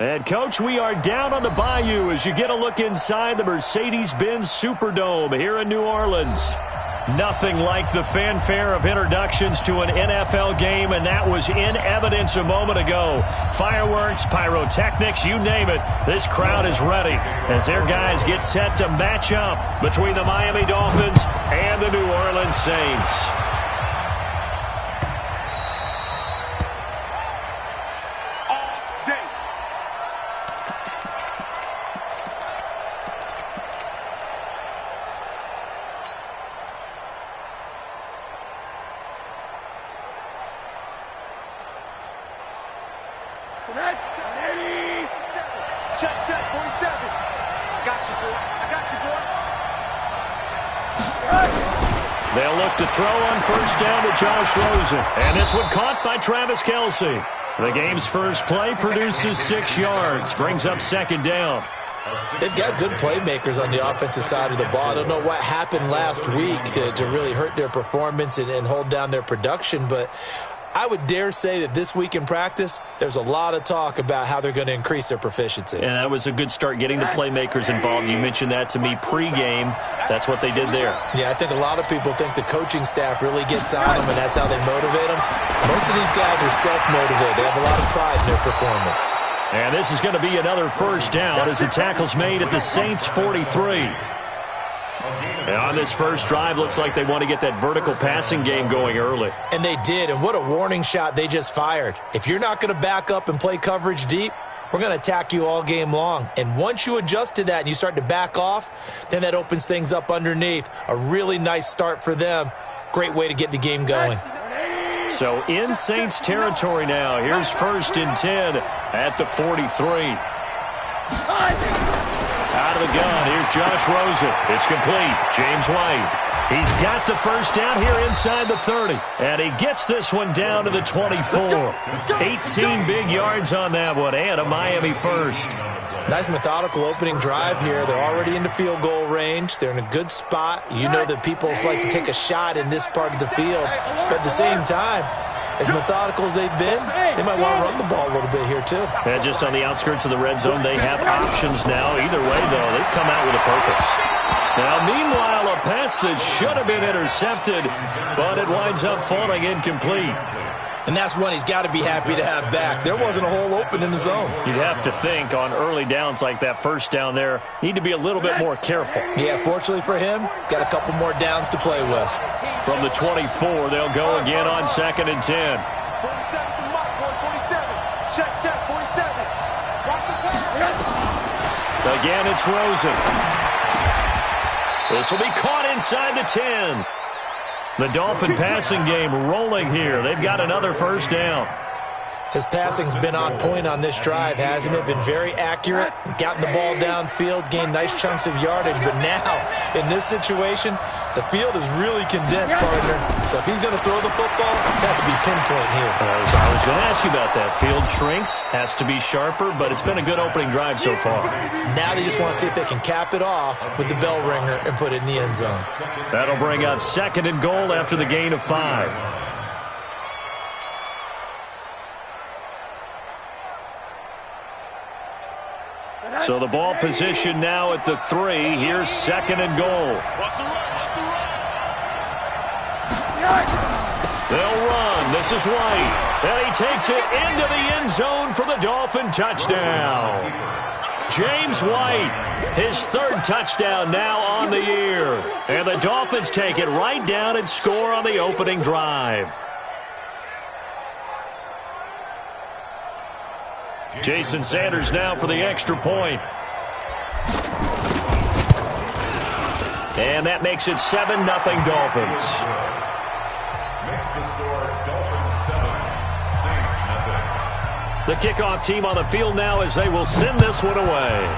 And, Coach, we are down on the Bayou as you get a look inside the Mercedes-Benz Superdome here in New Orleans. Nothing like the fanfare of introductions to an NFL game, and that was in evidence a moment ago. Fireworks, pyrotechnics, you name it. This crowd is ready as their guys get set to match up between the Miami Dolphins and the New Orleans Saints. They'll look to throw on first down to Josh Rosen. And this one caught by Travis Kelce. The game's first play produces 6 yards, brings up second down. They've got good playmakers on the offensive side of the ball. I don't know what happened last week to really hurt their performance and hold down their production, but I would dare say that this week in practice, there's a lot of talk about how they're going to increase their proficiency. And that was a good start, getting the playmakers involved. You mentioned that to me pregame. That's what they did there. Yeah, I think a lot of people think the coaching staff really gets on them, and that's how they motivate them. Most of these guys are self-motivated. They have a lot of pride in their performance. And this is going to be another first down as the tackle's made at the Saints' 43. And on this first drive, looks like they want to get that vertical passing game going early. And they did, and what a warning shot they just fired. If you're not going to back up and play coverage deep, we're going to attack you all game long. And once you adjust to that and you start to back off, then that opens things up underneath. A really nice start for them. Great way to get the game going. So in Saints territory now. Here's first and 10 at the 43. Out of the gun, here's Josh Rosen. It's complete. James White. He's got the first down here inside the 30. And he gets this one down to the 24. 18 big yards on that one, and a Miami first. Nice methodical opening drive here. They're already into field goal range. They're in a good spot. You know that people like to take a shot in this part of the field. But at the same time, as methodical as they've been, they might want to run the ball a little bit here too. And just on the outskirts of the red zone, they have options now. Either way, though, they've come out with a purpose. Now, meanwhile, a pass that should have been intercepted, but it winds up falling incomplete. And that's one he's got to be happy to have back. There wasn't a hole open in the zone. You'd have to think on early downs like that first down there, need to be a little bit more careful. Yeah, fortunately for him, got a couple more downs to play with. From the 24, they'll go again on second and 10. Again, it's Rosen. This will be caught inside the 10. The Dolphin passing game rolling here. They've got another first down. His passing's been on point on this drive, hasn't it? Been very accurate, gotten the ball downfield, gained nice chunks of yardage. But now, in this situation, the field is really condensed, partner. So if he's going to throw the football, that to be pinpoint here. I was going to ask you about that. Field shrinks, has to be sharper, but it's been a good opening drive so far. Now they just want to see if they can cap it off with the bell ringer and put it in the end zone. That'll bring up second and goal after the gain of 5. So the ball position now at the 3. Here's second and goal. They'll run. This is White. And he takes it into the end zone for the Dolphin touchdown. James White, his third touchdown now on the year. And the Dolphins take it right down and score on the opening drive. Jason Sanders now for the extra point. And that makes it 7-0 Dolphins. Makes the score Dolphins 7, Saints 0. The kickoff team on the field now as they will send this one away.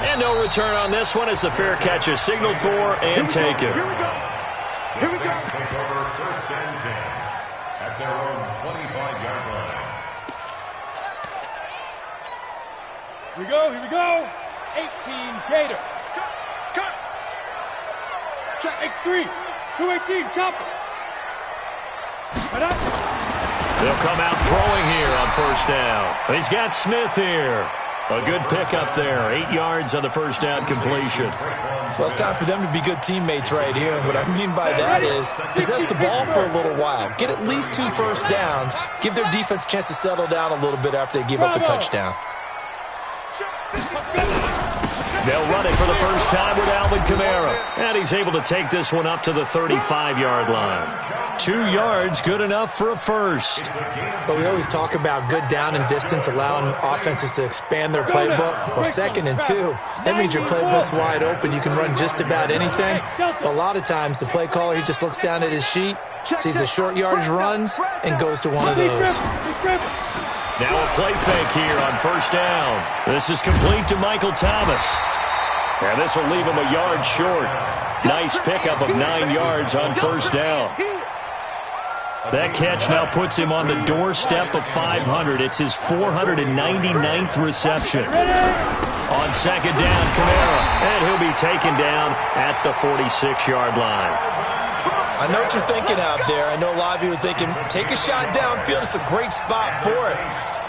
And no return on this one as the fair catch is signaled for and taken. Here we go. The Saints take over first and 10 at their own 25-yard line. Here we go. 18 Gator. Cut. X3. 218 chopper. Right up. They'll come out throwing here on first down. He's got Smith here. A good pickup there. 8 yards on the first down completion. Well, it's time for them to be good teammates right here. And what I mean by that is possess the ball for a little while. Get at least 2 first downs. Give their defense a chance to settle down a little bit after they give up a touchdown. They'll run it for the first time with Alvin Kamara. And he's able to take this one up to the 35-yard line. 2 yards, good enough for a first. But we always talk about good down and distance, allowing offenses to expand their playbook. Well, 2nd and 2, that means your playbook's wide open. You can run just about anything. But a lot of times, the play caller, he just looks down at his sheet, sees the short yardage runs, and goes to one of those. Now a play fake here on first down. This is complete to Michael Thomas. And this will leave him a yard short. Nice pickup of 9 yards on first down. That catch now puts him on the doorstep of 500. It's his 499th reception. On second down, Kamara. And he'll be taken down at the 46-yard line. I know what you're thinking out there. I know a lot of you are thinking, take a shot downfield. It's a great spot for it.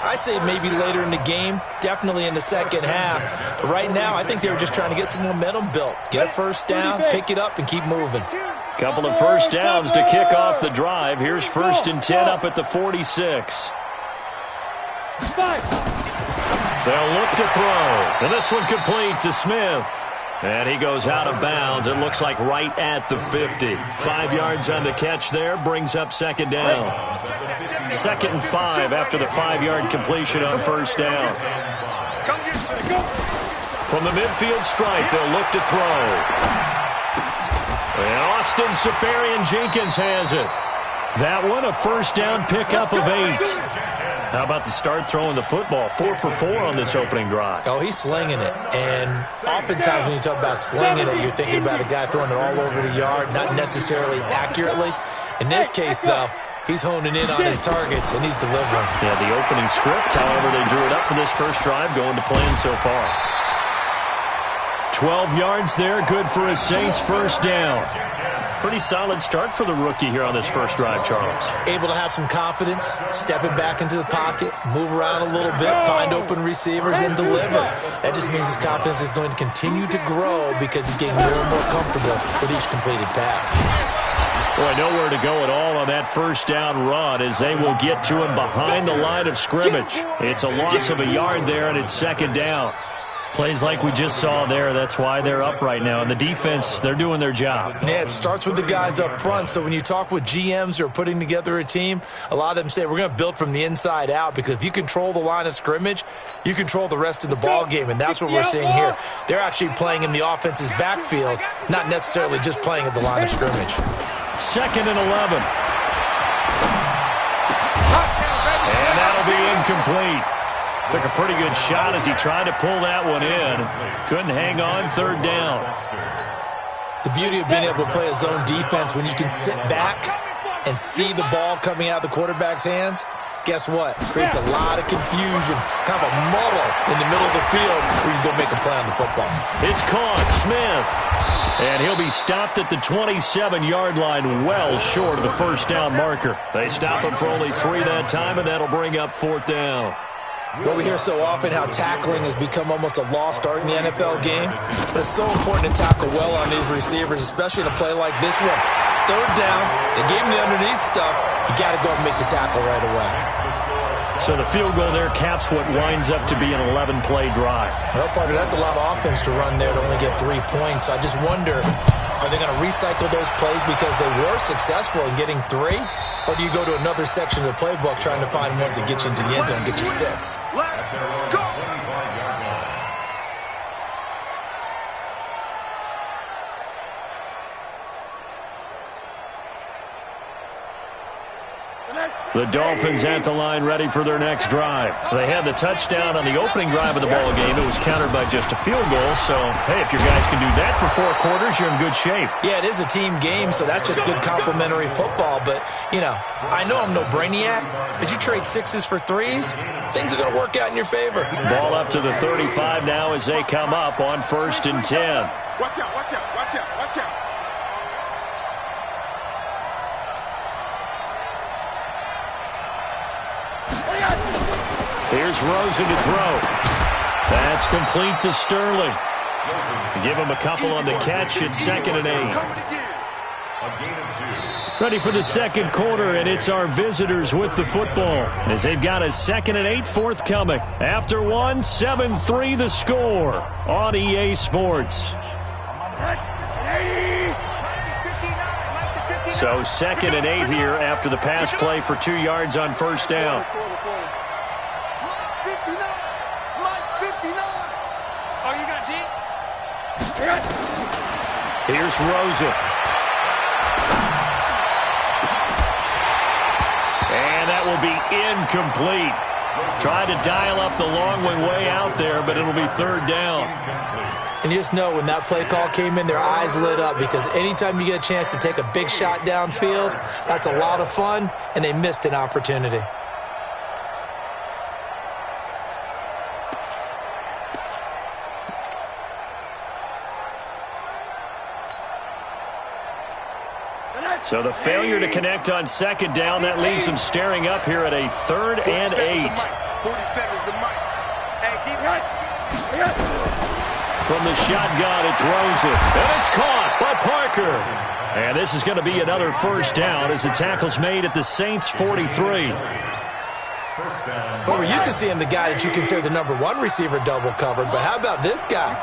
I'd say maybe later in the game, definitely in the second half. But right now, I think they were just trying to get some momentum built. Get a first down, pick it up, and keep moving. Couple of first downs to kick off the drive. Here's 1st and 10 up at the 46. They'll look to throw. And this one complete to Smith. And he goes out of bounds. It looks like right at the 50. 5 yards on the catch there. Brings up second down. 2nd and 5 after the 5-yard completion on first down. From the midfield stripe, they'll look to throw. And Austin Seferian-Jenkins has it. That one, a first down pickup of 8. How about the start throwing the football? 4 for 4 on this opening drive. Oh, he's slinging it. And oftentimes when you talk about slinging it, you're thinking about a guy throwing it all over the yard, not necessarily accurately. In this case, though, he's honing in on his targets, and he's delivering. Yeah, the opening script, however, they drew it up for this first drive, going to plan so far. 12 yards there, good for a Saints first down. Pretty solid start for the rookie here on this first drive, Charles. Able to have some confidence, stepping back into the pocket, move around a little bit, find open receivers, and deliver. That just means his confidence is going to continue to grow because he's getting more and more comfortable with each completed pass. Boy, nowhere to go at all on that first down run as they will get to him behind the line of scrimmage. It's a loss of a yard there, and it's second down. Plays like we just saw there, that's why they're up right now. And the defense, they're doing their job. Yeah, it starts with the guys up front. So when you talk with GMs who are putting together a team, a lot of them say we're going to build from the inside out, because if you control the line of scrimmage, you control the rest of the ball game, and that's what we're seeing here. They're actually playing in the offense's backfield, not necessarily just playing at the line of scrimmage. 2nd and 11. And that'll be incomplete. Took a pretty good shot as he tried to pull that one in. Couldn't hang on, third down. The beauty of being able to play a zone defense, when you can sit back and see the ball coming out of the quarterback's hands, guess what? Creates a lot of confusion, kind of a muddle in the middle of the field where you can go make a play on the football. It's caught, Smith. And he'll be stopped at the 27-yard line, well short of the first down marker. They stop him for only 3 that time, and that'll bring up 4th down. Well, we hear so often how tackling has become almost a lost art in the NFL game. But it's so important to tackle well on these receivers, especially in a play like this one. Third down, they gave him the underneath stuff. You got to go and make the tackle right away. So the field goal there caps what winds up to be an 11-play drive. Well, partner, that's a lot of offense to run there to only get 3 points. So I just wonder, are they going to recycle those plays because they were successful in getting 3? Or do you go to another section of the playbook trying to find ones that get you into the end zone and get you 6? Let's go! The Dolphins at the line ready for their next drive. They had the touchdown on the opening drive of the ball game. It was countered by just a field goal. So, hey, if your guys can do that for 4 quarters, you're in good shape. Yeah, it is a team game, so that's just good complimentary football. But, you know, I know I'm no brainiac, but you trade 6s for 3s, things are going to work out in your favor. Ball up to the 35 now as they come up on 1st and 10. Watch out, watch out, watch out, watch out. Here's Rosen to throw. That's complete to Sterling. Give him a couple on the catch. It's 2nd and 8. Ready for the second quarter, and it's our visitors with the football as they've got a 2nd and 8 forthcoming. After one, 7-3 the score on EA Sports. So 2nd and 8 here after the pass play for 2 yards on first down. Here's Rosen. And that will be incomplete. Try to dial up the long one way out there, but it'll be 3rd down. And you just know when that play call came in, their eyes lit up because anytime you get a chance to take a big shot downfield, that's a lot of fun, and they missed an opportunity. So the failure to connect on 2nd down, that leaves them staring up here at a 3rd and 8. 47's the mic. Hey, keep right. From the shotgun, it's Rosen. And it's caught by Parker. And this is going to be another first down as the tackle's made at the Saints' 43. Well, we're used to seeing the guy that you consider the number 1 receiver double covered, but how about this guy?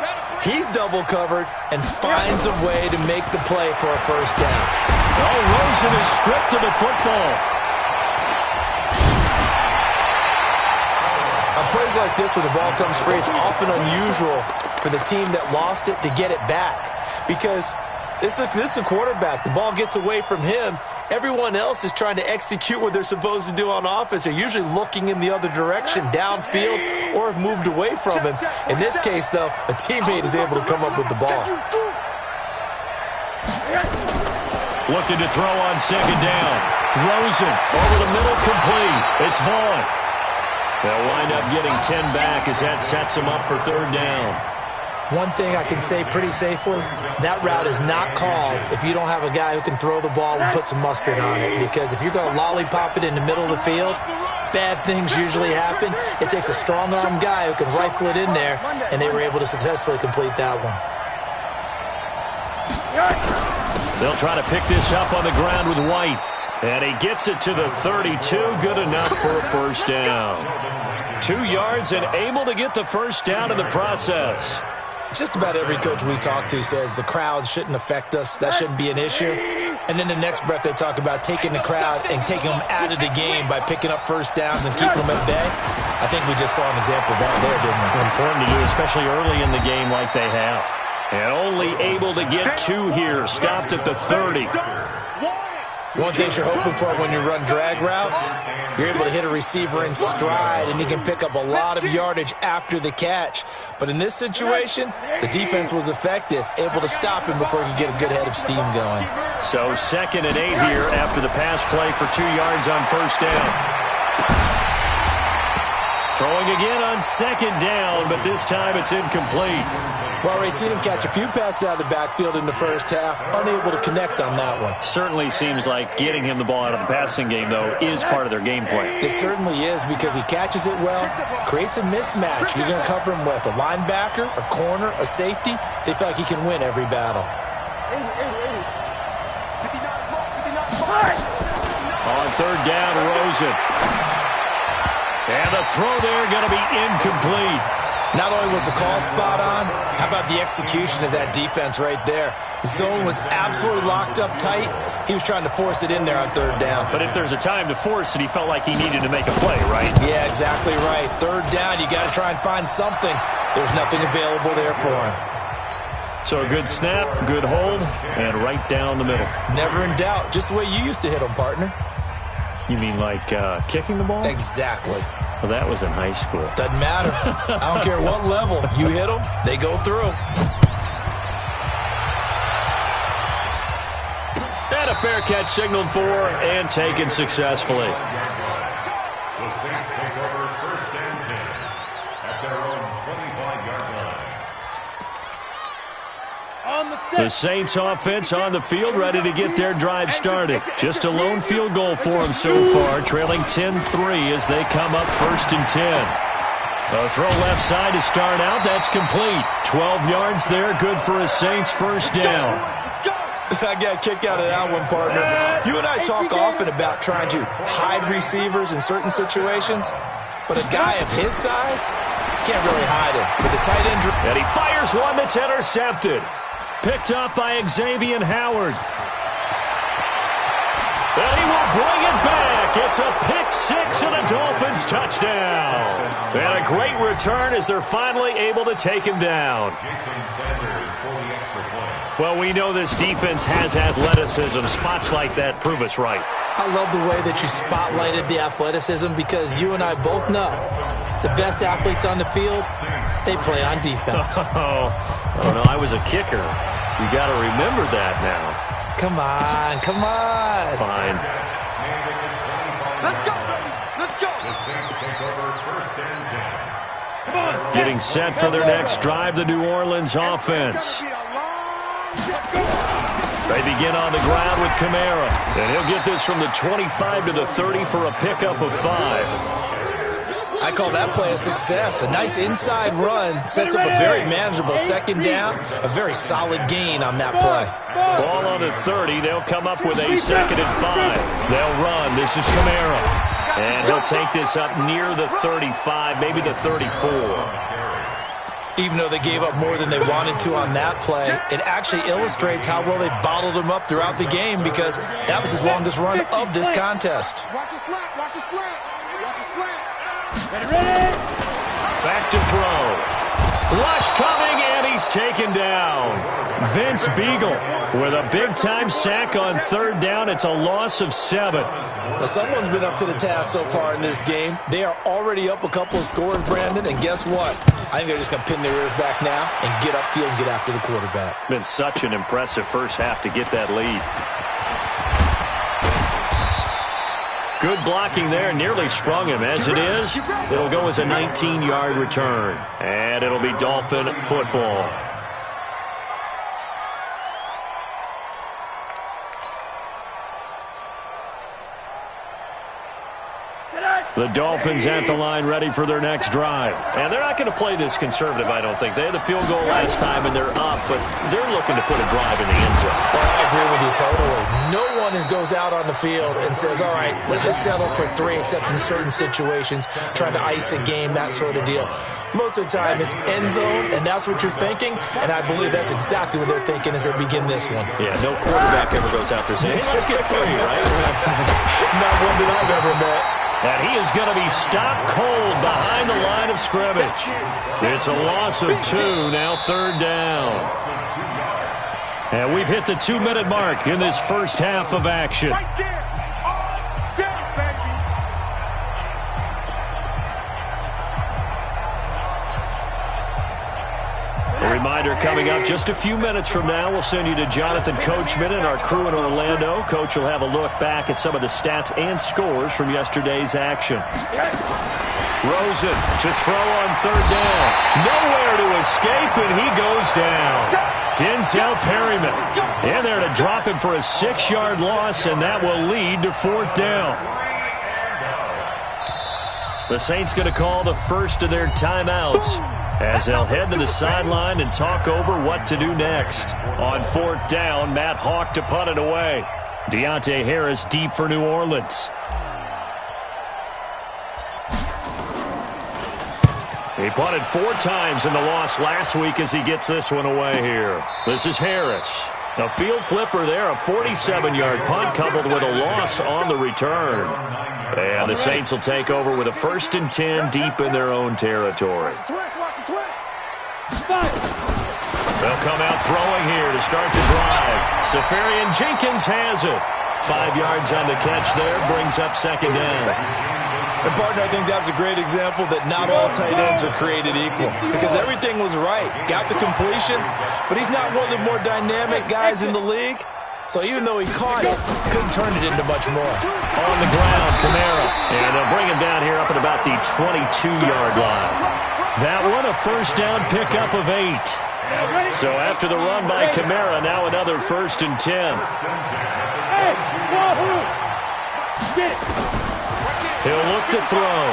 He's double covered and finds a way to make the play for a first down. Oh, Rosen is stripped of the football. On plays like this where the ball comes free, it's often unusual for the team that lost it to get it back because this is a quarterback. The ball gets away from him. Everyone else is trying to execute what they're supposed to do on offense. They're usually looking in the other direction, downfield, or have moved away from him. In this case, though, a teammate is able to come up with the ball. Looking to throw on 2nd down. Rosen over the middle, complete. It's Vaughn. They'll wind up getting 10 back as that sets them up for 3rd down. One thing I can say pretty safely, that route is not called if you don't have a guy who can throw the ball and put some mustard on it. Because if you're going to lollipop it in the middle of the field, bad things usually happen. It takes a strong-arm guy who can rifle it in there, and they were able to successfully complete that one. They'll try to pick this up on the ground with White. And he gets it to the 32. Good enough for a first down. 2 yards and able to get the first down in the process. Just about every coach we talk to says the crowd shouldn't affect us. That shouldn't be an issue. And then the next breath they talk about taking the crowd and taking them out of the game by picking up first downs and keeping them at bay. I think we just saw an example of that there, didn't we? Important to do, especially early in the game like they have. And only able to get 2 here. Stopped at the 30. One thing you're hoping for when you run drag routes, you're able to hit a receiver in stride, and he can pick up a lot of yardage after the catch. But in this situation, the defense was effective, able to stop him before he could get a good head of steam going. So 2nd and 8 here after the pass play for 2 yards on first down. Throwing again on 2nd down, but this time it's incomplete. Well, Ray, seen him catch a few passes out of the backfield in the first half, unable to connect on that one. Certainly seems like getting him the ball out of the passing game, though, is part of their game plan. It certainly is because he catches it well, creates a mismatch. You're going to cover him with a linebacker, a corner, a safety. They feel like he can win every battle. On 3rd down, Rosen. And the throw there going to be incomplete. Not only was the call spot on, how about the execution of that defense right there? The zone was absolutely locked up tight. He was trying to force it in there on 3rd down. But if there's a time to force it, he felt like he needed to make a play, right? Yeah, exactly right. 3rd down, you got to try and find something. There's nothing available there for him. So a good snap, good hold, and right down the middle. Never in doubt. Just the way you used to hit them, partner. You mean like kicking the ball? Exactly. Well, that was in high school. Doesn't matter. I don't care what level. You hit them, they go through. And a fair catch signaled for and taken successfully. The Saints take over 1st and 10 at their own 25-yard line. The Saints offense on the field, ready to get their drive started. Just a lone field goal for them so far, trailing 10-3 as they come up 1st and 10. A throw left side to start out. That's complete. 12 yards there, good for a Saints first down. I got a kick out of that one, partner. You and I talk often about trying to hide receivers in certain situations, but a guy of his size can't really hide him. With a tight end, and he fires one that's intercepted. Picked up by Xavier Howard. And he will bring it back. It's a pick six and a Dolphins touchdown. And a great return as they're finally able to take him down. Well, we know this defense has athleticism. Spots like that prove us right. I love the way that you spotlighted the athleticism because you and I both know the best athletes on the field, they play on defense. Oh, no, I was a kicker. You got to remember that now. Come on, come on. Fine. Let's go, baby. Let's go. The Saints take over 1st and 10. Come on. Getting set for their next drive, the New Orleans offense. They begin on the ground with Kamara. And he'll get this from the 25 to the 30 for a pickup of 5. I call that play a success. A nice inside run sets up a very manageable second down. A very solid gain on that play. Ball on the 30. They'll come up with a 2nd and 5. They'll run. This is Kamara. And he'll take this up near the 35, maybe the 34. Even though they gave up more than they wanted to on that play, it actually illustrates how well they bottled them up throughout the game because that was his longest run of this contest. Watch a slant. Watch a slant. Watch a slant. Ready? Back to throw. Rush coming, and he's taken down. Vince Beagle with a big-time sack on 3rd down. It's a loss of 7. Well, someone's been up to the task so far in this game. They are already up a couple of scores, Brandon, and guess what? I think they're just going to pin their ears back now and get upfield and get after the quarterback. Been such an impressive first half to get that lead. Good blocking there, nearly sprung him. As it is, it'll go as a 19-yard return. And it'll be Dolphin football. The Dolphins at the line ready for their next drive. And they're not going to play this conservative, I don't think. They had the field goal last time, and they're up, but they're looking to put a drive in the end zone. Well, I agree with you totally. No one goes out on the field and says, all right, let's just settle for 3, except in certain situations, trying to ice a game, that sort of deal. Most of the time, it's end zone, and that's what you're thinking, and I believe that's exactly what they're thinking as they begin this one. Yeah, no quarterback ever goes out there saying, hey, let's get 3, right? Not one that I've ever met. And he is going to be stopped cold behind the line of scrimmage. It's a loss of 2, now 3rd down. And we've hit the 2-minute mark in this first half of action. Right there. All day, baby. A reminder coming up just a few minutes from now, we'll send you to Jonathan Coachman and our crew in Orlando. Coach will have a look back at some of the stats and scores from yesterday's action. Rosen to throw on 3rd down. Nowhere to escape, and he goes down. Denzel Perryman in there to drop him for a 6-yard loss, and that will lead to 4th down. The Saints going to call the first of their timeouts as they'll head to the sideline and talk over what to do next. On 4th down, Matt Hawk to punt it away. Deontay Harris deep for New Orleans. He punted 4 times in the loss last week as he gets this one away here. This is Harris. A field flipper there, a 47-yard punt coupled with a loss on the return. And the Saints will take over with a 1st and 10 deep in their own territory. They'll come out throwing here to start the drive. Safarian Jenkins has it. 5 yards on the catch there, brings up 2nd down. And, partner, I think that's a great example that not all tight ends are created equal because everything was right. Got the completion, but he's not one of the more dynamic guys in the league. So even though he caught it, couldn't turn it into much more. On the ground, Kamara. And they'll bring him down here up at about the 22-yard line. That one, a 1st down pickup of 8. So after the run by Kamara, now another 1st and 10. He'll look to throw.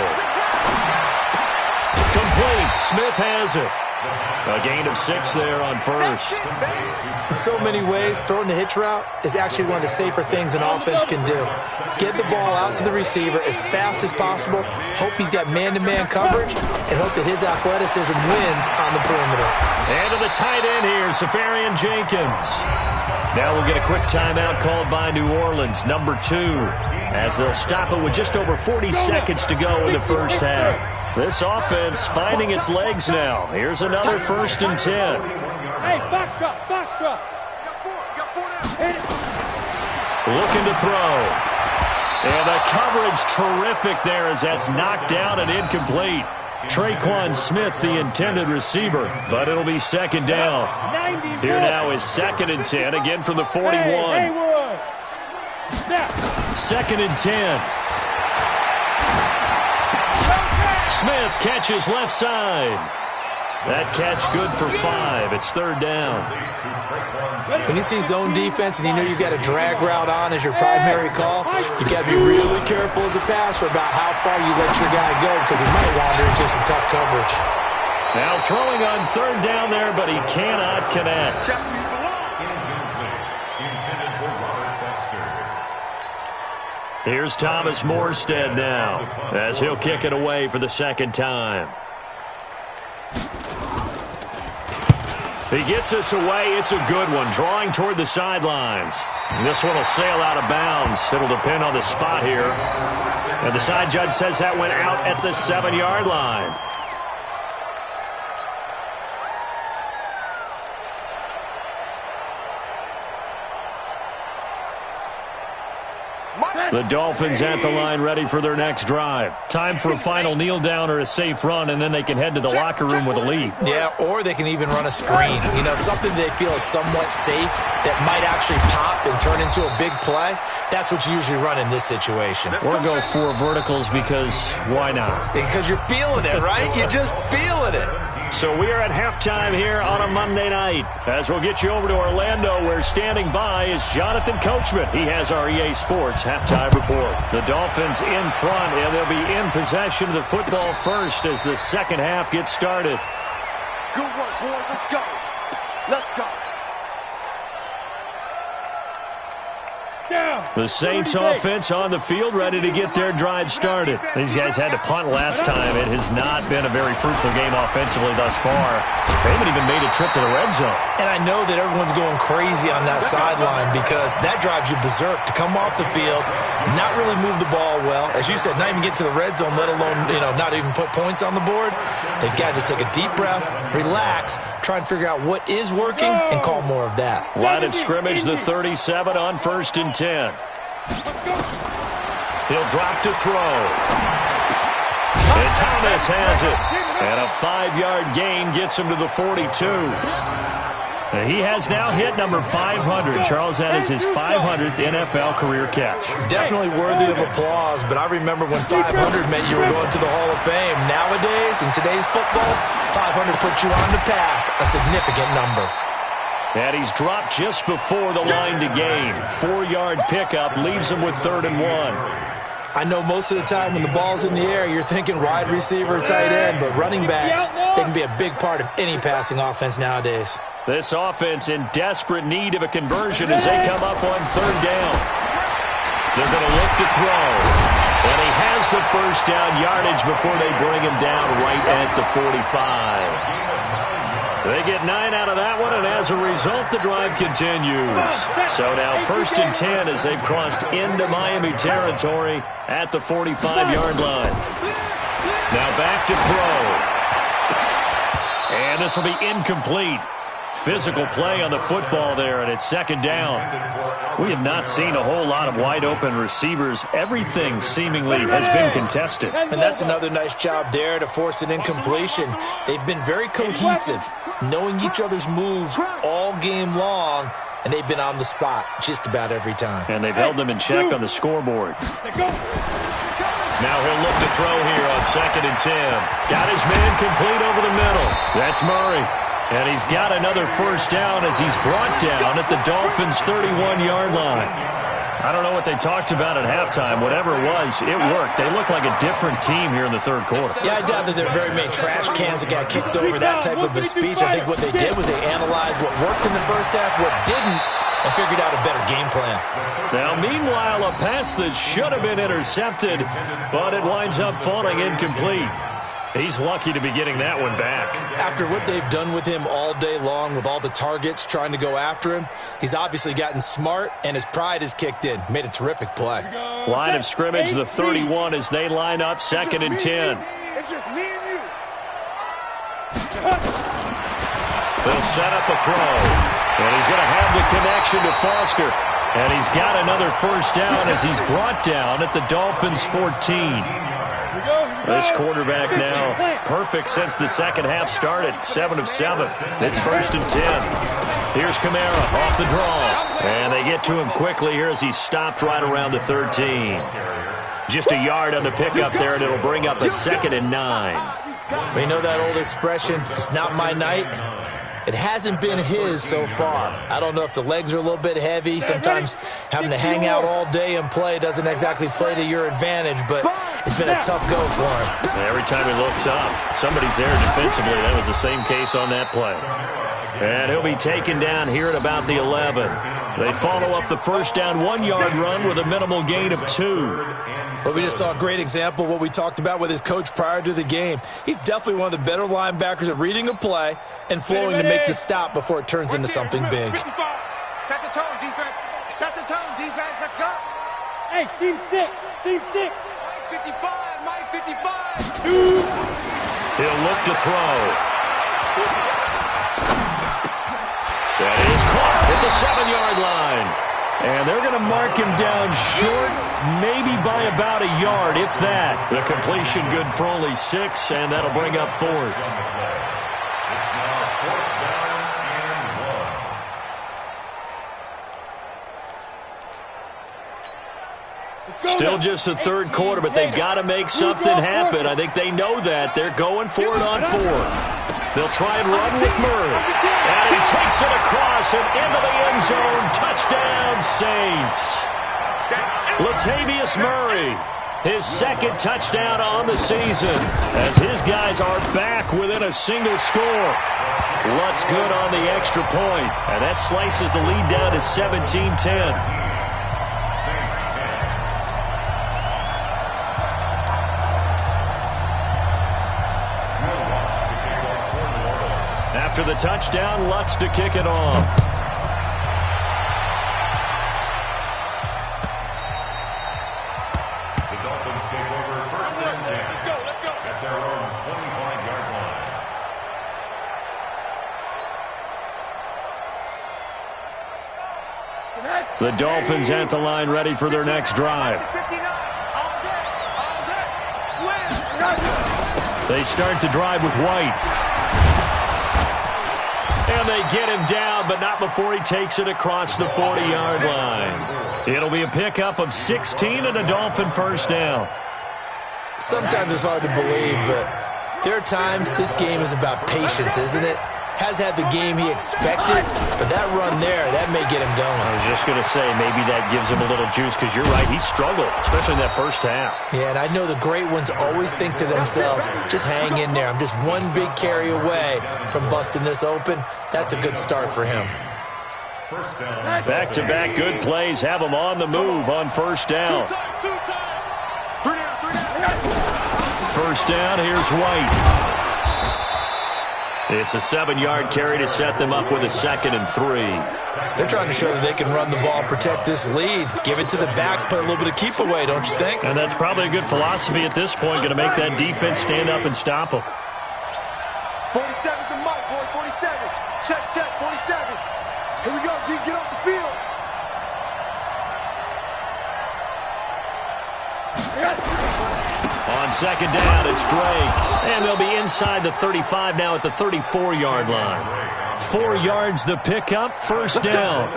Complete. Smith has it. A gain of 6 there on 1st. In so many ways, throwing the hitch route is actually one of the safer things an offense can do. Get the ball out to the receiver as fast as possible, hope he's got man-to-man coverage, and hope that his athleticism wins on the perimeter. And to the tight end here, Safarian Jenkins. Now we'll get a quick timeout called by New Orleans, number 2, as they'll stop it with just over 40 seconds to go in the first half. This offense finding its legs now. Here's another 1st and 10. Hey, box drop, box drop. Looking to throw. And the coverage terrific there as that's knocked down and incomplete. Traquan Smith, the intended receiver, but it'll be 2nd down. Here now is 2nd and 10, again from the 41. 2nd and 10. Smith catches left side. That catch good for 5. It's 3rd down. When you see zone defense and you know you've got a drag route on as your primary call, you've got to be really careful as a passer about how far you let your guy go because he might wander into some tough coverage. Now throwing on 3rd down there, but he cannot connect. Here's Thomas Morstead now as he'll kick it away for the 2nd time. He gets us away. It's a good one, drawing toward the sidelines. This one will sail out of bounds. It'll depend on the spot here. And the side judge says that went out at the 7-yard line. The Dolphins at the line ready for their next drive. Time for a final kneel down or a safe run, and then they can head to the locker room with a lead. Yeah, or they can even run a screen. You know, something they feel is somewhat safe that might actually pop and turn into a big play. That's what you usually run in this situation. Or go 4 verticals because why not? Because you're feeling it, right? You're just feeling it. So we are at halftime here on a Monday night. As we'll get you over to Orlando, where standing by is Jonathan Coachman. He has our EA Sports halftime report. The Dolphins in front, and they'll be in possession of the football first as the 2nd half gets started. Good work, boys. Let's go. Let's go. The Saints offense on the field ready to get their drive started. These guys had to punt last time. It has not been a very fruitful game offensively thus far. They haven't even made a trip to the red zone. And I know that everyone's going crazy on that sideline because that drives you berserk to come off the field, not really move the ball well. As you said, not even get to the red zone, let alone, not even put points on the board. They've got to just take a deep breath, relax, try and figure out what is working and call more of that. Line of scrimmage, the 37 on 1st and 10. He'll drop to throw. And Thomas has it. And a 5-yard gain gets him to the 42. He has now hit number 500. Charles, that is his 500th NFL career catch. Definitely worthy of applause, but I remember when 500 meant you were going to the Hall of Fame. Nowadays, in today's football, 500 puts you on the path, a significant number. And he's dropped just before the line to gain. 4-yard pickup leaves him with 3rd and 1. I know most of the time when the ball's in the air, you're thinking wide receiver, tight end, but running backs, they can be a big part of any passing offense nowadays. This offense in desperate need of a conversion as they come up on 3rd down. They're going to look to throw. And he has the 1st down yardage before they bring him down right at the 45. They get 9 out of that one, and as a result, the drive continues. So now 1st and 10 as they've crossed into Miami territory at the 45-yard line. Now back to throw. And this will be incomplete. Physical play on the football there, and it's 2nd down. We have not seen a whole lot of wide-open receivers. Everything seemingly has been contested. And that's another nice job there to force an incompletion. They've been very cohesive, knowing each other's moves all game long, and they've been on the spot just about every time. And they've held them in check on the scoreboard. Now he'll look to throw here on 2nd and 10. Got his man complete over the middle. That's Murray. And he's got another first down as he's brought down at the Dolphins' 31-yard line. I don't know what they talked about at halftime. Whatever it was, it worked. They look like a different team here in the third quarter. Yeah, I doubt that there are very many trash cans that got kicked over, that type of a speech. I think what they did was they analyzed what worked in the first half, what didn't, and figured out a better game plan. Now, meanwhile, a pass that should have been intercepted, but it winds up falling incomplete. He's lucky to be getting that one back. After what they've done with him all day long, with all the targets trying to go after him, he's obviously gotten smart, and his pride has kicked in. Made a terrific play. Line of scrimmage, the 31 as they line up, 2nd and 10. It's just me and you. They'll set up a throw. And he's going to have the connection to Foster. And he's got another first down as he's brought down at the Dolphins' 14. This quarterback now perfect since the second half started. 7 of 7. It's 1st and 10. Here's Kamara off the draw. And they get to him quickly here as he's stopped right around the 13. Just a yard on the pickup there, and it'll bring up a 2nd and 9. We know that old expression, it's not my night. It hasn't been his so far. I don't know if the legs are a little bit heavy. Sometimes having to hang out all day and play doesn't exactly play to your advantage, but it's been a tough go for him. Every time he looks up, somebody's there defensively. That was the same case on that play. And he'll be taken down here at about the 11. They follow up the first down 1-yard run with a minimal gain of 2. But we just saw a great example of what we talked about with his coach prior to the game. He's definitely one of the better linebackers at reading a play and flowing to make the stop before it turns into something big. Set the tone, defense. Set the tone, defense. Let's go. Hey, seam 6. Seam 6. Mike 55. Mike 55. 2. He'll look to throw. That is caught at the 7-yard line. And they're going to mark him down short, maybe by about a yard, if that. The completion good for only 6, and that'll bring up 4th. It's now 4th down and 1. Still just the third quarter, but they've got to make something happen. I think they know that. They're going for it on 4th. They'll try and run with Murray. And he takes it across and into the end zone. Touchdown, Saints. Latavius Murray, his 2nd touchdown on the season, as his guys are back within a single score. Lutz good on the extra point, and that slices the lead down to 17-10. After the touchdown, Lutz to kick it off. The Dolphins take over 1st and 10 at their own 25-yard line. The Dolphins at the line, ready for their next drive. They start the drive with White. And they get him down, but not before he takes it across the 40-yard line. It'll be a pickup of 16 and a Dolphin first down. Sometimes it's hard to believe, but there are times this game is about patience, isn't it? Has had the game he expected, but that run there, that may get him going. I was just going to say, maybe that gives him a little juice, because you're right, he struggled, especially in that first half. Yeah, and I know the great ones always think to themselves, just hang in there. I'm just one big carry away from busting this open. That's a good start for him. First down. Back-to-back good plays have him on the move on first down. First down, here's White. It's a 7-yard carry to set them up with a 2nd and 3. They're trying to show that they can run the ball, protect this lead, give it to the backs, play a little bit of keep away, don't you think? And that's probably a good philosophy at this point, going to make that defense stand up and stop them. 47's the mic, boy, 47. Check, 47. Here we go, G, get off the field. On second down, it's Drake. And they'll be inside the 35 now at the 34-yard line. 4 yards the pickup, first down.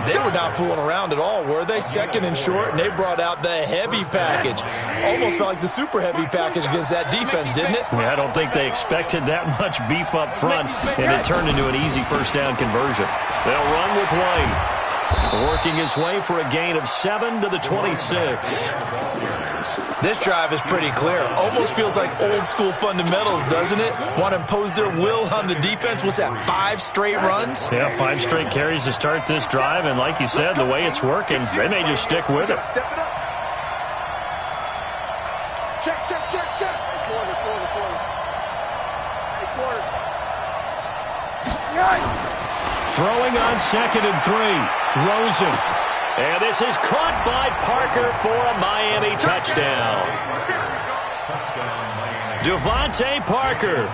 They were not fooling around at all, were they? Second and short, and they brought out the heavy package. Almost felt like the super heavy package against that defense, didn't it? Yeah, I don't think they expected that much beef up front, and it turned into an easy first down conversion. They'll run with White, working his way for a gain of 7 to the 26. This drive is pretty clear. Almost feels like old school fundamentals, doesn't it? Want to impose their will on the defense. What's that, 5 straight runs? Yeah, 5 straight carries to start this drive, and like you said, the way it's working, they may just stick with it. Check, check, check, check. Corner. Hey, corner. Throwing on 2nd and 3. Rosen. And this is caught by Parker for a Miami touchdown. Devontae Parker,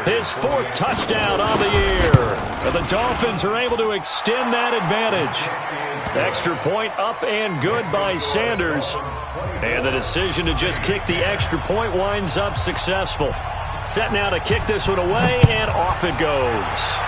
his 4th touchdown on the year. And the Dolphins are able to extend that advantage. Extra point up and good by Sanders. And the decision to just kick the extra point winds up successful. Set now to kick this one away, and off it goes.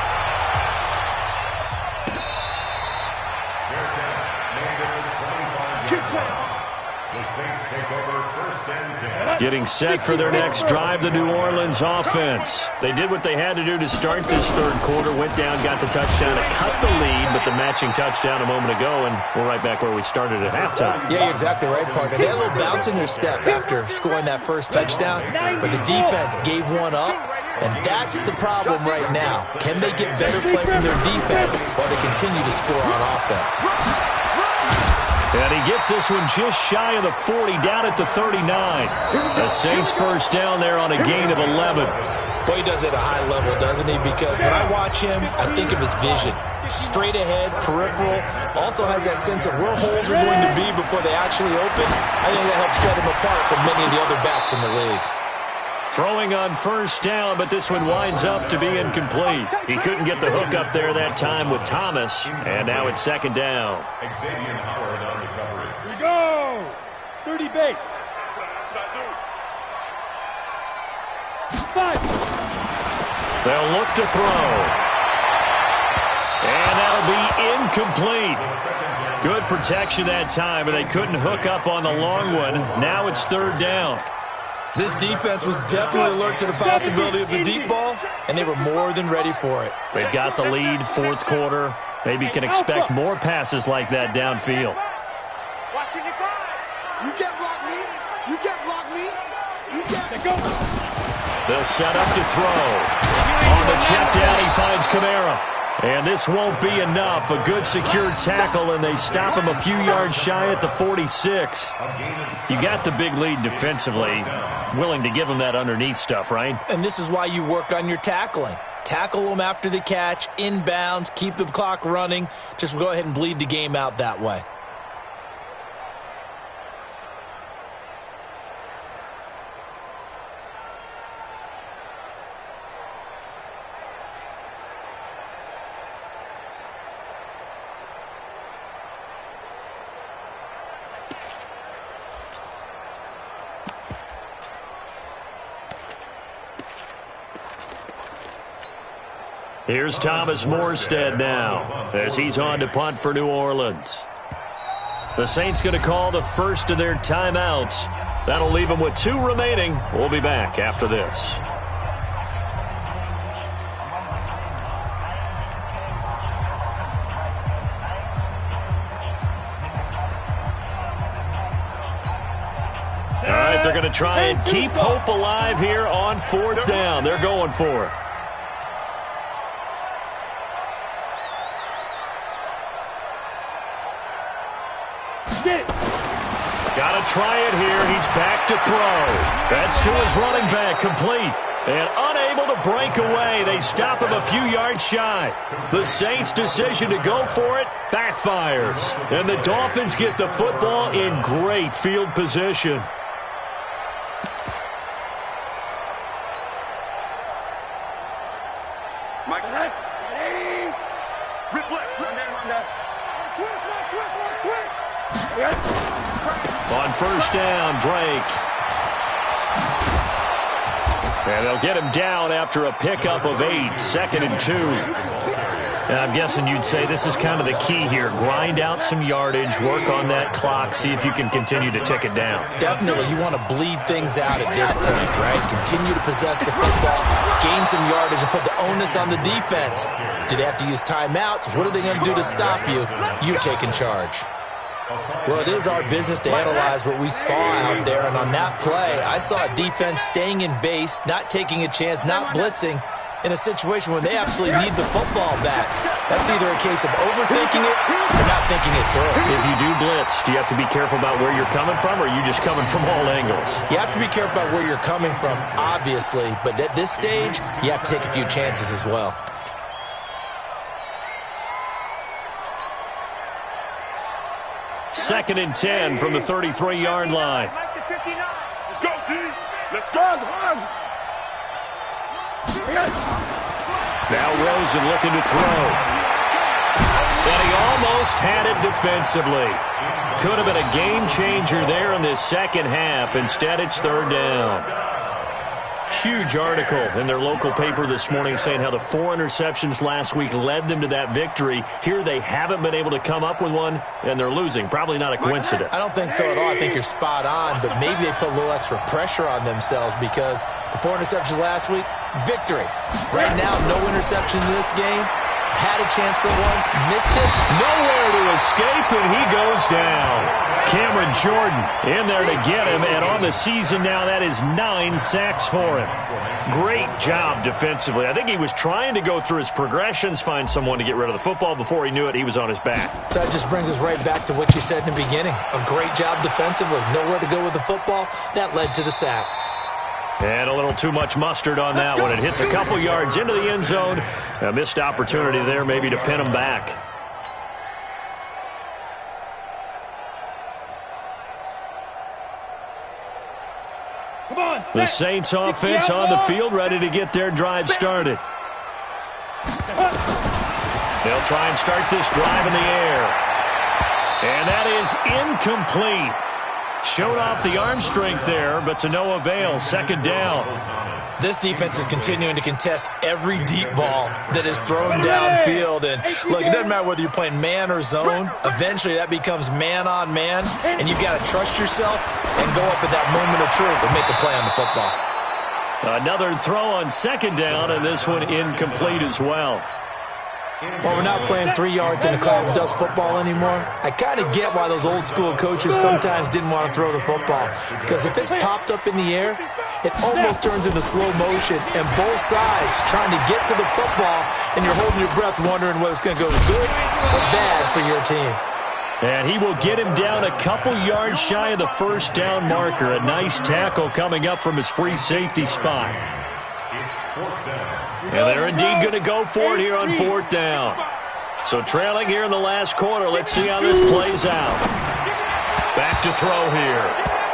Getting set for their next drive, the New Orleans offense. They did what they had to do to start this third quarter, went down, got the touchdown to cut the lead, but the matching touchdown a moment ago, and we're right back where we started at halftime. Yeah, you're exactly right, partner. They had a little bounce in their step after scoring that first touchdown, but the defense gave one up, and that's the problem right now. Can they get better play from their defense while they continue to score on offense? And he gets this one just shy of the 40, down at the 39. The Saints first down there on a gain of 11. Boy, he does it at a high level, doesn't he? Because when I watch him, I think of his vision. Straight ahead, peripheral, also has that sense of where holes are going to be before they actually open. I think that helps set him apart from many of the other backs in the league. Throwing on first down, but this one winds up to be incomplete. He couldn't get the hook up there that time with Thomas, and now it's 2nd down. Xavier Howard on recovery. Here we go. 30 base. 5. They'll look to throw. And that'll be incomplete. Good protection that time, but they couldn't hook up on the long one. Now it's 3rd down. This defense was definitely alert to the possibility of the deep ball, and they were more than ready for it. They've got the lead, 4th quarter. Maybe can expect more passes like that downfield. Watching it go. You can't block me. You can't block me. You can't. Go. They'll set up to throw. On the check down, he finds Kamara. And this won't be enough. A good secure tackle, and they stop him a few yards shy at the 46. You got the big lead defensively. Willing to give him that underneath stuff, right? And this is why you work on your tackling. Tackle them after the catch, inbounds, keep the clock running. Just go ahead and bleed the game out that way. Here's Thomas Morstead now as he's on to punt for New Orleans. The Saints going to call the first of their timeouts. That'll leave them with 2 remaining. We'll be back after this. All right, they're going to try and keep hope alive here on 4th down. They're going for it. Got to try it here. He's back to throw. That's to his running back, complete. And unable to break away. They stop him a few yards shy. The Saints' decision to go for it backfires. And the Dolphins get the football in great field position. Mike. Rip left. On first down, Drake. And they'll get him down after a pickup of 8, 2nd and 2. And I'm guessing you'd say this is kind of the key here. Grind out some yardage, work on that clock, see if you can continue to tick it down. Definitely. You want to bleed things out at this point, right? Continue to possess the football, gain some yardage, and put the onus on the defense. Do they have to use timeouts? What are they going to do to stop you? You're taking charge. Well, it is our business to analyze what we saw out there, and on that play, I saw a defense staying in base, not taking a chance, not blitzing, in a situation where they absolutely need the football back. That's either a case of overthinking it or not thinking it through. If you do blitz, do you have to be careful about where you're coming from, or are you just coming from all angles? You have to be careful about where you're coming from, obviously, but at this stage, you have to take a few chances as well. Second and 10 from the 33-yard line. Let's go, D. Let's go. Now Rosen looking to throw. And he almost had it defensively. Could have been a game changer there in this second half. Instead, it's third down. Huge article in their local paper this morning saying how the 4 interceptions last week led them to that victory. Here they haven't been able to come up with one, and they're losing. Probably not a coincidence. I don't think so at all. I think you're spot on, but maybe they put a little extra pressure on themselves because the 4 interceptions last week, victory. Right now, no interceptions in this game. Had a chance for one, missed it. Nowhere to escape, and he goes down. Cameron Jordan in there to get him, and on the season now, that is 9 sacks for him. Great job defensively. I think he was trying to go through his progressions, find someone to get rid of the football. Before he knew it, he was on his back. So that just brings us right back to what you said in the beginning. A great job defensively. Nowhere to go with the football. That led to the sack. And a little too much mustard on that one. It hits a couple yards into the end zone. A missed opportunity there maybe to pin him back. Come on, The Saints offense on the field, ready to get their drive started. They'll try and start this drive in the air. And that is incomplete. Showed off the arm strength there, but to no avail. Second down. This defense is continuing to contest every deep ball that is thrown downfield. And look, it doesn't matter whether you're playing man or zone. Eventually, that becomes man on man, and you've got to trust yourself and go up at that moment of truth and make a play on the football. Another throw on second down, and this one incomplete as well. Well, we're not playing 3 yards in a cloud of dust football anymore. I kind of get why those old school coaches sometimes didn't want to throw the football. Because if it's popped up in the air, it almost turns into slow motion. And both sides trying to get to the football, and you're holding your breath wondering whether it's going to go good or bad for your team. And he will get him down a couple yards shy of the first down marker. A nice tackle coming up from his free safety spot. And they're indeed going to go for it here on fourth down. So trailing here in the last quarter. Let's see how this plays out. Back to throw here.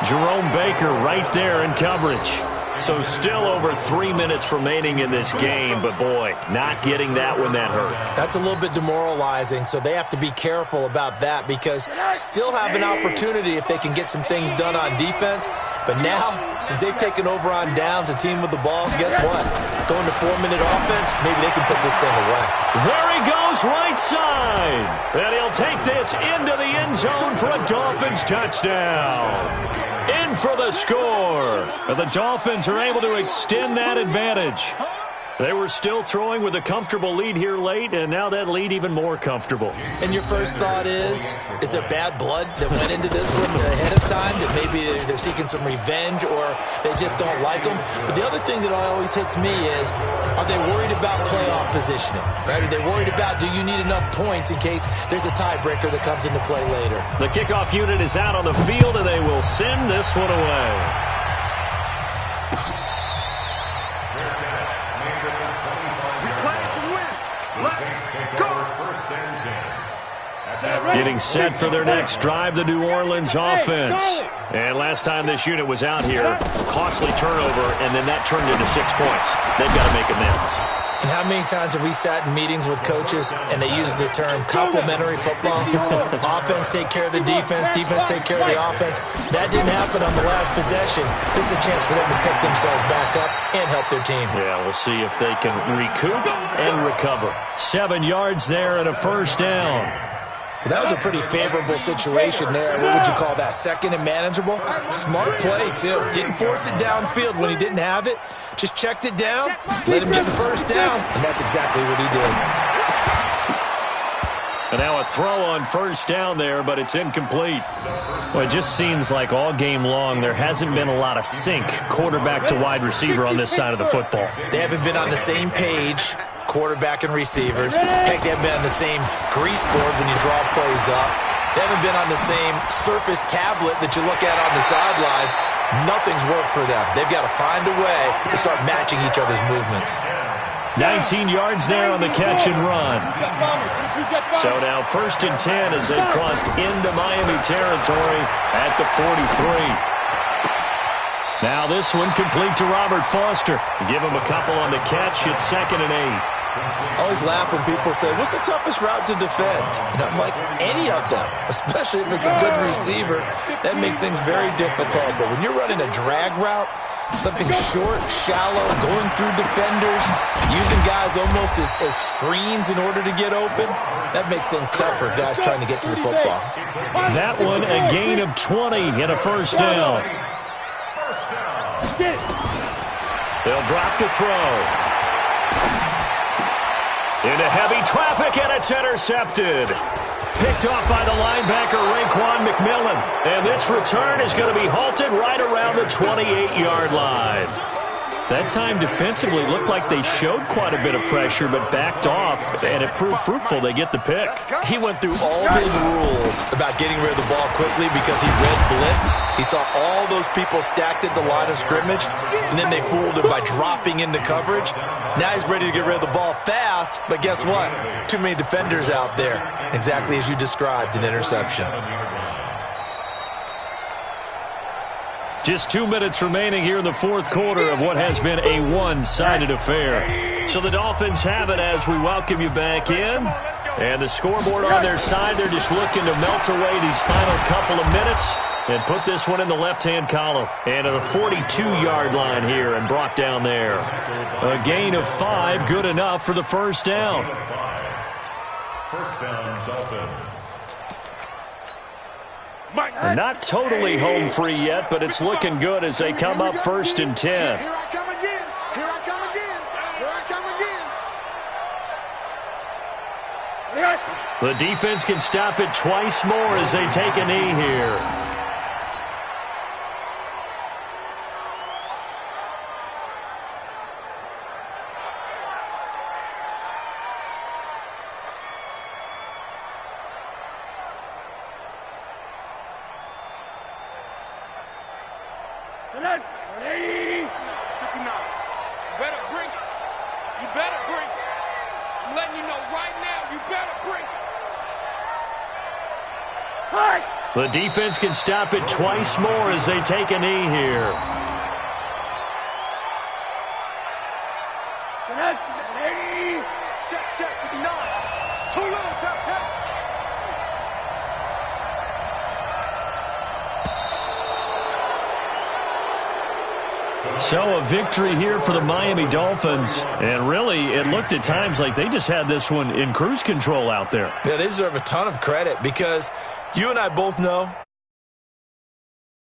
Jerome Baker right there in coverage. So still over 3 minutes remaining in this game, but boy, not getting that when that hurt. That's a little bit demoralizing, so they have to be careful about that because still have an opportunity if they can get some things done on defense. But now, since they've taken over on downs, a team with the ball, guess what? Going to 4-minute offense, maybe they can put this thing away. There he goes, right side. And he'll take this into the end zone for a Dolphins touchdown. In for the score. And the Dolphins are able to extend that advantage. They were still throwing with a comfortable lead here late, and now that lead even more comfortable. And your first thought is there bad blood that went into this one ahead of time, that maybe they're seeking some revenge or they just don't like them? But the other thing that always hits me is, are they worried about playoff positioning? Right? Are they worried about, do you need enough points in case there's a tiebreaker that comes into play later? The kickoff unit is out on the field, and they will send this one away. Getting set for their next drive, the New Orleans offense. And last time this unit was out here, costly turnover, and then that turned into 6 points. They've got to make amends. And how many times have we sat in meetings with coaches and they use the term complementary football? Offense take care of the defense, defense take care of the offense. That didn't happen on the last possession. This is a chance for them to pick themselves back up and help their team. Yeah, we'll see if they can recoup and recover. 7 yards there and a first down. Well, that was a pretty favorable situation there. What would you call that? Second and manageable? Smart play, too. Didn't force it downfield when he didn't have it. Just checked it down, let him get the first down, and that's exactly what he did. And now a throw on first down there, but it's incomplete. Well, it just seems like all game long there hasn't been a lot of sync quarterback to wide receiver on this side of the football. They haven't been on the same page, quarterback and receivers. Heck, they haven't been on the same grease board when you draw plays up. They haven't been on the same surface tablet that you look at on the sidelines. Nothing's worked for them. They've got to find a way to start matching each other's movements. 19 yards there on the catch and run. So now 1st and 10 as they've crossed into Miami territory at the 43. Now this one complete to Robert Foster. Give him a couple on the catch. It's 2nd and 8. I always laugh when people say, what's the toughest route to defend? And I'm like, any of them, especially if it's a good receiver. That makes things very difficult. But when you're running a drag route, something short, shallow, going through defenders, using guys almost as screens in order to get open, that makes things tough for guys trying to get to the football. That one, a gain of 20 and a first down. They'll drop the throw. Into heavy traffic, and it's intercepted. Picked off by the linebacker, Raekwon McMillan. And this return is going to be halted right around the 28-yard line. That time defensively looked like they showed quite a bit of pressure, but backed off, and it proved fruitful. They get the pick. He went through all his rules about getting rid of the ball quickly because he read blitz. He saw all those people stacked at the line of scrimmage, and then they fooled him by dropping into coverage. Now he's ready to get rid of the ball fast, but guess what? Too many defenders out there. Exactly as you described, an interception. Just 2 minutes remaining here in the fourth quarter of what has been a one-sided affair. So the Dolphins have it as we welcome you back in. And the scoreboard on their side, they're just looking to melt away these final couple of minutes and put this one in the left-hand column. And to the 42-yard line here and brought down there. A gain of 5, good enough for the first down. First down, Dolphins. They're not totally home free yet, but it's looking good as they come up 1st and 10. Here I come again. Here I come again. Here I come again. The defense can stop it twice more as they take a knee here. The defense can stop it twice more as they take a knee here. Check, 59. Too low, tap. So a victory here for the Miami Dolphins. And really, it looked at times like they just had this one in cruise control out there. Yeah, they deserve a ton of credit because you and I both know